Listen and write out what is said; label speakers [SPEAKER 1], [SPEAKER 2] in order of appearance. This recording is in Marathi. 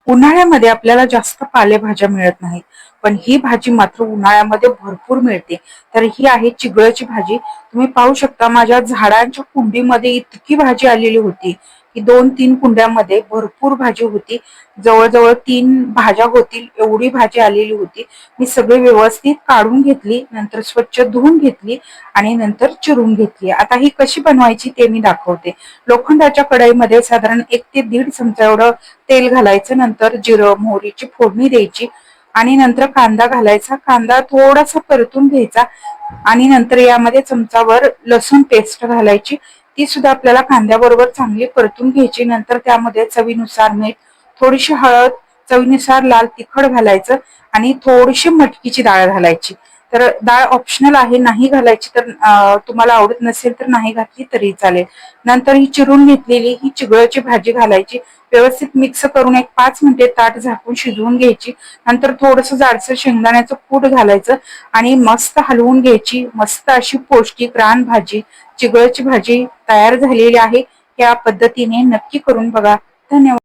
[SPEAKER 1] उन्हाळ्यामध्ये आपल्याला जास्त पालेभाज्या मिळत नाहीत, पण ही भाजी मात्र उन्हाळ्यामध्ये भरपूर मिळते. तर ही आहे चिगळची भाजी. तुम्ही पाहू शकता माझ्या झाडांच्या कुंडीमध्ये इतकी भाजी आलेली होती की 2-3 कुंड्यामध्ये भरपूर भाजी होती. जवळ-जवळ 3 भाज्या होतील एवढी भाजी आलेली होती. मी सगळी व्यवस्थित काढून घेतली, नंतर स्वच्छ धुवून घेतली आणि नंतर चिरून घेतली. आता ही कशी बनवायची ते मी दाखवते. लोखंडाच्या कढईमध्ये साधारण 1 ते 1.5 चमचा एवढं तेल घालायचं, नंतर जिरं मोहरीची फोडणी द्यायची आणि नंतर कांदा घालायचा. कांदा थोडासा परतून घ्यायचा आणि नंतर यामध्ये चमचाभर लसूण पेस्ट घालायची. ती सुद्धा आपल्याला कांद्याबरोबर चांगली परतून घ्यायची. नंतर त्यामध्ये चवीनुसार मीठ, थोडीशी हळद, चवीनुसार लाल तिखट घालायचं आणि थोडीशी मटकीची डाळ घालायची. तर डाळ ऑप्शनल आहे, नाही घालायची तर तुम्हाला आवडत नसेल तर नाही घातली तरी चालेल. नंतर ही चिरून घेतलेली ही चिगळची भाजी घालायची. व्यवस्थित मिक्स करून एक 5 मिनिटे ताट झाकून शिजवून घ्यायची. नंतर थोडंसं जाडसर शेंगदाण्याचं कूट घालायचं आणि मस्त हलवून घ्यायची. मस्त अशी पौष्टिक रान भाजी, चिगळची भाजी तयार झालेली आहे. या पद्धतीने नक्की करून बघा. धन्यवाद.